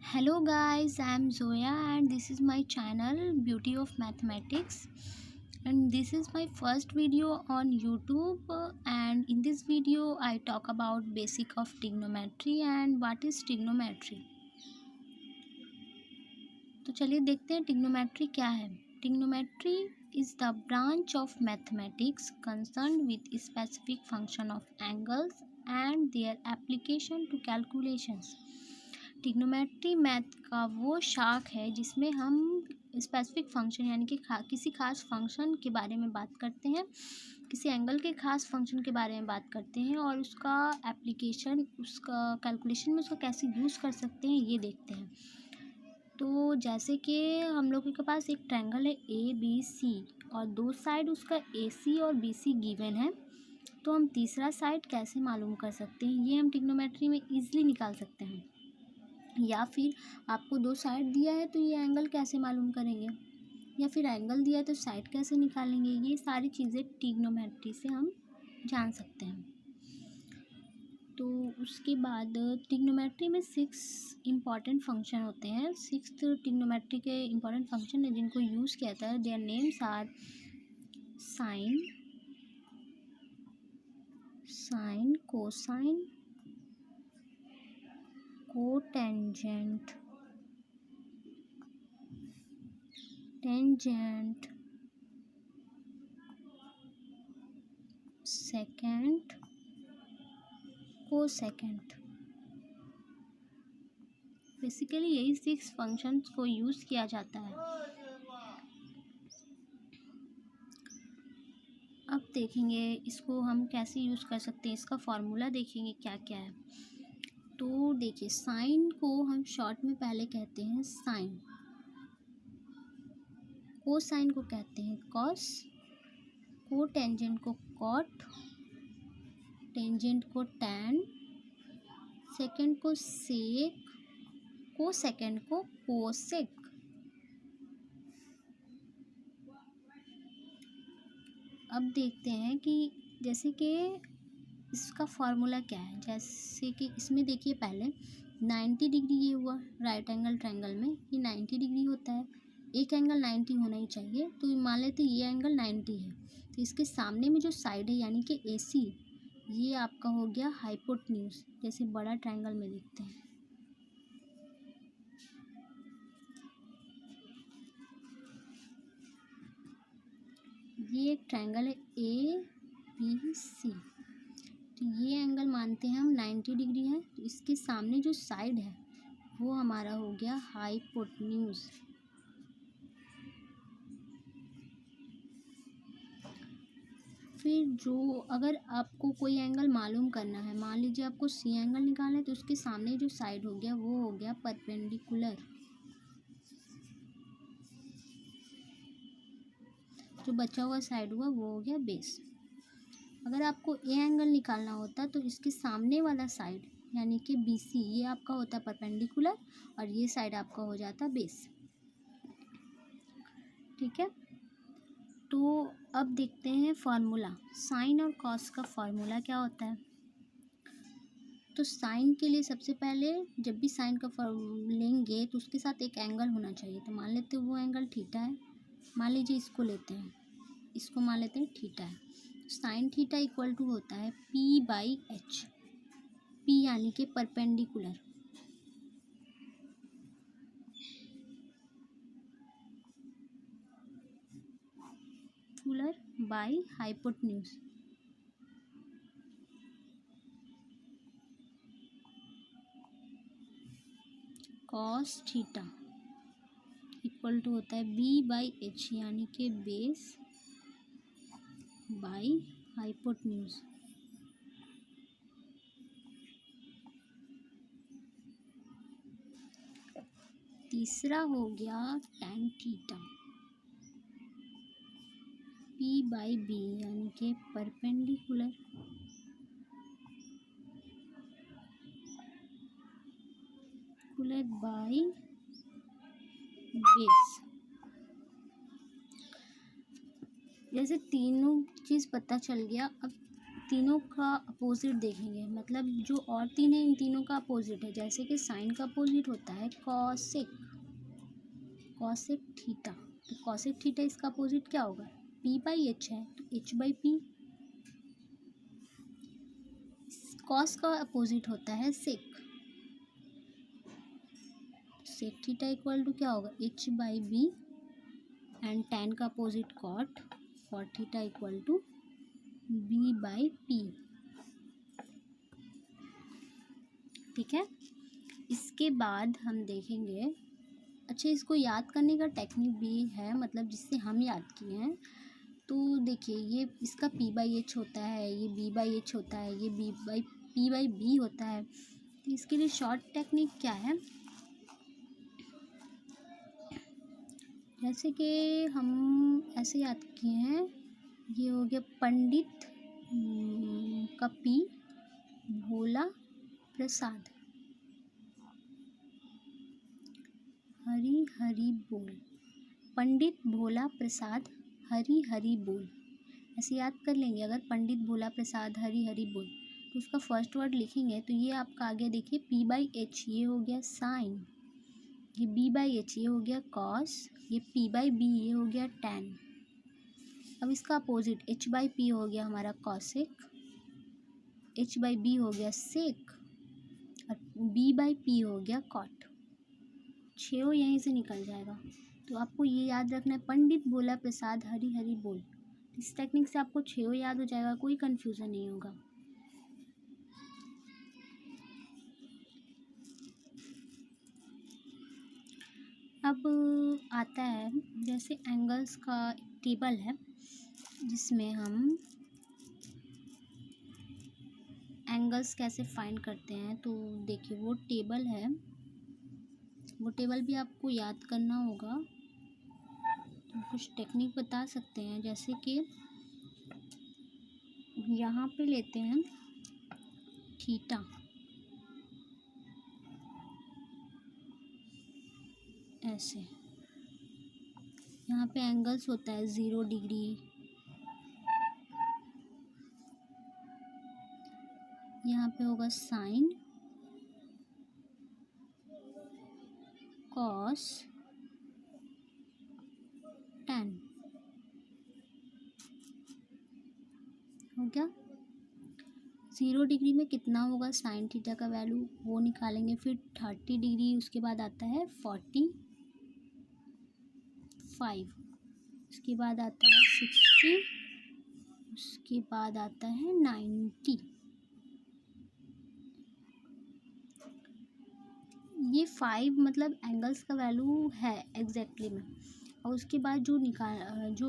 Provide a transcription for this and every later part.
Hello guys, I am Zoya and this is my channel Beauty of Mathematics, and this is my first video on YouTube, and in this video I talk about basic of trigonometry and what is trigonometry। तो चलिए देखते हैं trigonometry क्या है। Trigonometry is the branch of mathematics concerned with specific function of angles and their application to calculations। Trigonometry math का वो शाख है जिसमें हम स्पेसिफिक फंक्शन यानी कि किसी खास फंक्शन के बारे में बात करते हैं, किसी एंगल के खास फंक्शन के बारे में बात करते हैं और उसका एप्लीकेशन, उसका कैलकुलेशन में उसका कैसे यूज़ कर सकते हैं ये देखते हैं। तो जैसे कि हम लोगों के पास एक ट्रायंगल है ए बी सी और दो साइड उसका ए सी और बी सी गिवन है, तो हम तीसरा साइड कैसे मालूम कर सकते हैं ये हम ट्रिग्नोमेट्री में ईजिली निकाल सकते हैं। या फिर आपको दो साइड दिया है तो ये एंगल कैसे मालूम करेंगे, या फिर एंगल दिया है तो साइड कैसे निकालेंगे, ये सारी चीज़ें ट्रिग्नोमेट्री से हम जान सकते हैं। तो उसके बाद ट्रिग्नोमेट्री में 6 इम्पॉर्टेंट फंक्शन होते हैं। 6 ट्रिग्नोमेट्री के इम्पॉर्टेंट फंक्शन है जिनको यूज़ किया जाता है। Their names are sine, cosine, cotangent, tangent, secant, cosecant. Basically यही 6 फंक्शंस को यूज़ किया जाता है। अब देखेंगे इसको हम कैसे यूज़ कर सकते हैं, इसका फॉर्मूला देखेंगे क्या क्या है। तो देखिए, साइन को हम शॉर्ट में पहले कहते हैं साइन, कोसाइन को कहते हैं कॉस, कोटेंजेंट को कॉट, टेंजेंट को टैन, सेकेंड को सेक, कोसेकेंड को कोसेक। अब देखते हैं कि जैसे कि इसका फार्मूला क्या है। जैसे कि इसमें देखिए पहले 90 डिग्री ये हुआ राइट एंगल ट्रायंगल में, ये 90 डिग्री होता है, एक एंगल 90 होना ही चाहिए। तो मान लेते ये एंगल 90 है, तो इसके सामने में जो साइड है यानी कि AC, ये आपका हो गया हाइपोटेन्यूज, जैसे बड़ा ट्रायंगल में देखते हैं। ये एक ट्रायंगल है ABC, तो ये एंगल मानते हैं हम 90 डिग्री है। तो इसके सामने जो साइड है वो हमारा हो गया हाइपोटेन्यूज। फिर जो अगर आपको कोई एंगल मालूम करना है, मान लीजिए आपको C एंगल निकालना है, तो उसके सामने जो साइड हो गया वो हो गया परपेंडिकुलर। जो बचा हुआ साइड हुआ वो हो गया बेस। अगर आपको A एंगल निकालना होता तो इसके सामने वाला साइड यानी कि BC, ये आपका होता परपेंडिकुलर और ये साइड आपका हो जाता बेस। ठीक है, तो अब देखते हैं फार्मूला। साइन और कॉस का फार्मूला क्या होता है। तो साइन के लिए सबसे पहले जब भी साइन का लेंगे तो उसके साथ एक एंगल होना चाहिए। तो मान लेते हैं वो एंगल थीटा है, मान लीजिए इसको लेते हैं, इसको मान लेते हैं थीटा है। साइन थीटा इक्वल टू होता है P/H, P यानी कि perpendicular, by hypotenuse. Cos theta equal to होता है B/H यानी कि बेस बाई हाइपोटेन्यूज। तीसरा हो गया टैन थीटा, P/B यानी कि परपेंडिकुलर बाई बेस। जैसे तीनों चीज़ पता चल गया, अब तीनों का अपोजिट देखेंगे, मतलब जो और तीन है इन तीनों का अपोजिट है। जैसे कि साइन का अपोजिट होता है कॉसेक, कॉसेक थीटा। तो कॉसेक थीटा इसका अपोजिट क्या होगा, पी बाई एच है तो एच बाई पी। कॉस का अपोजिट होता है sec, sec theta equal to क्या होगा, H by B. And tan का opposite cot, cot theta equal to B by P. ठीक है, इसके बाद हम देखेंगे, अच्छा इसको याद करने का टेक्निक भी है, मतलब जिससे हम याद किए हैं। तो देखिए ये इसका पी बाई एच होता है, ये बी बाई एच होता है, ये B by P by B होता है। तो इसके लिए शॉर्ट टेक्निक क्या है, जैसे कि हम ऐसे याद किए हैं, ये हो गया पंडित का पी, भोला प्रसाद, हरी हरी बोल। पंडित भोला प्रसाद हरी हरी बोल, ऐसे याद कर लेंगे। अगर पंडित भोला प्रसाद हरी हरी बोल, तो उसका फर्स्ट वर्ड लिखेंगे तो ये आपका आगे देखिए पी बाई एच, ये हो गया साइन, ये बी बाई एच, ये हो गया कॉस, ये पी बाई बी, ये हो गया टैन। अब इसका अपोजिट एच बाई पी हो गया हमारा कॉसेक, एच बाई बी हो गया सेक, और बी बाई पी हो गया कॉट। छो यहीं से निकल जाएगा। तो आपको ये याद रखना है, पंडित भोला प्रसाद हरी हरी बोल। इस टेक्निक से आपको छो याद हो जाएगा, कोई कन्फ्यूज़न नहीं होगा। अब आता है जैसे एंगल्स का टेबल है, जिसमें हम एंगल्स कैसे फाइंड करते हैं। तो देखिए वो टेबल है, वो टेबल भी आपको याद करना होगा। तो कुछ टेक्निक बता सकते हैं, जैसे कि यहाँ पे लेते हैं थीटा, ऐसे यहाँ पे एंगल्स होता है 0 डिग्री, यहाँ पे होगा साइन, कॉस, टैन, हो गया। 0 डिग्री में कितना होगा साइन थीटा का वैल्यू, वो निकालेंगे। फिर 30 डिग्री, उसके बाद आता है 45, उसके बाद आता है 60, उसके बाद आता है 90। ये 5 मतलब एंगल्स का वैल्यू है एग्जैक्टली में। और उसके बाद जो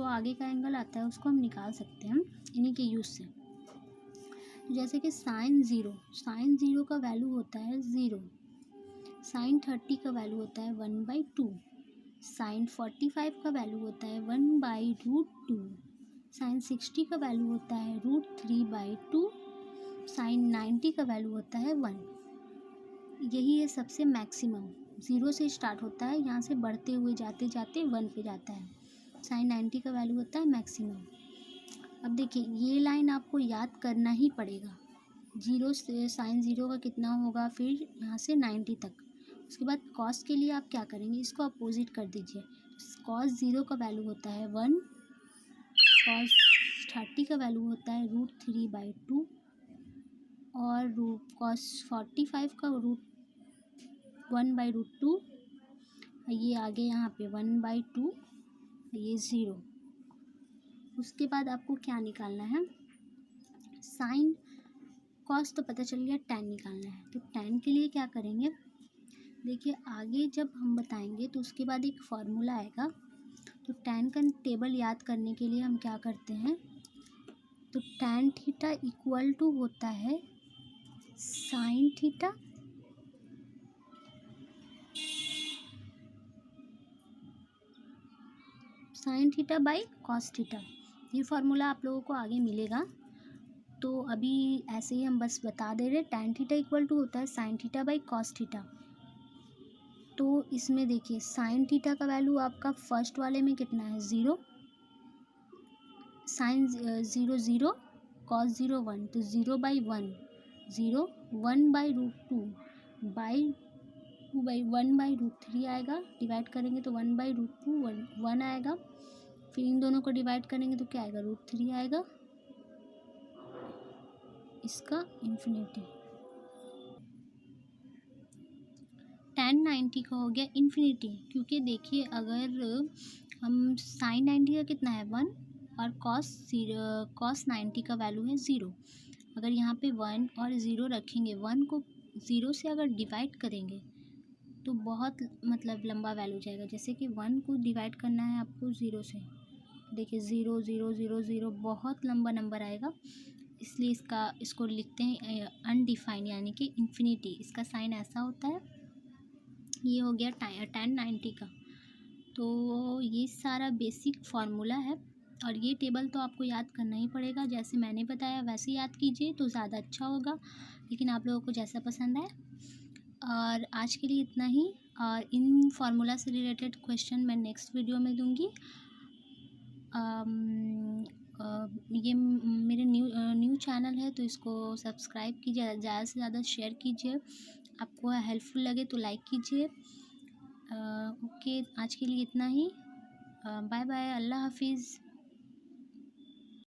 आगे का एंगल आता है उसको हम निकाल सकते हैं इन्हीं के यूज़ से। तो जैसे कि साइन ज़ीरो का वैल्यू होता है 0, साइन 30 का वैल्यू होता है 1/2, साइन 45 का वैल्यू होता है 1/√2, साइन 60 का वैल्यू होता है √3/2, साइन 90 का वैल्यू होता है 1। यही है सबसे मैक्सिमम, 0 से स्टार्ट होता है, यहाँ से बढ़ते हुए जाते जाते 1 पे जाता है। साइन 90 का वैल्यू होता है मैक्सिमम। अब देखिए ये लाइन आपको याद करना ही पड़ेगा, 0 से साइन 0 का कितना होगा, फिर यहाँ से 90 तक। उसके बाद कॉस के लिए आप क्या करेंगे, इसको अपोजिट कर दीजिए। कॉस 0 का वैल्यू होता है 1, कॉस 30 का वैल्यू होता है √3/2, और कॉस 45 का 1/√2, ये आगे यहाँ पे 1/2, ये 0। उसके बाद आपको क्या निकालना है, साइन कॉस तो पता चल गया, टैन निकालना है। तो टैन के लिए क्या करेंगे, देखिए आगे जब हम बताएंगे तो उसके बाद एक फार्मूला आएगा। तो टैन का टेबल याद करने के लिए हम क्या करते हैं, तो टैन थीटा इक्वल टू होता है sine theta by cos theta. ये फार्मूला आप लोगों को आगे मिलेगा, तो अभी ऐसे ही हम बस बता दे रहे। टैन थीटा इक्वल टू होता है sine theta by cos theta. तो इसमें देखिए साइन थीटा का वैल्यू आपका फर्स्ट वाले में कितना है 0, साइन 0 0, कॉस 0 1, तो 0/1, 0 1/√2 बाई 2/1/√3 आएगा। डिवाइड करेंगे तो 1/√2 1 आएगा। फिर इन दोनों को डिवाइड करेंगे तो क्या आएगा, √3 आएगा। इसका इन्फिनिटी tan 90 का हो गया इन्फिनिटी, क्योंकि देखिए अगर हम sin 90 का कितना है 1 और cos 90 का वैल्यू है 0। अगर यहाँ पे 1 और 0 रखेंगे, 1 को 0 से अगर डिवाइड करेंगे तो बहुत मतलब लंबा वैल्यू जाएगा। जैसे कि 1 को डिवाइड करना है आपको 0 से, देखिए 0 0 0 0, बहुत लंबा नंबर आएगा। इसलिए इसको लिखते हैं अनडिफाइंड, यानी कि इन्फिनिटी। इसका साइन ऐसा होता है। ये हो गया tan 90 का। तो ये सारा बेसिक फार्मूला है, और ये टेबल तो आपको याद करना ही पड़ेगा। जैसे मैंने बताया वैसे याद कीजिए तो ज़्यादा अच्छा होगा, लेकिन आप लोगों को जैसा पसंद आए। और आज के लिए इतना ही, और इन फार्मूला से रिलेटेड क्वेश्चन मैं नेक्स्ट वीडियो में दूंगी। ये मेरे न्यू चैनल है, तो इसको सब्सक्राइब कीजिए, ज़्यादा से ज़्यादा शेयर कीजिए। आपको हेल्पफुल लगे तो लाइक कीजिए। ओके, आज के लिए इतना ही। बाय बाय, अल्लाह हाफिज़।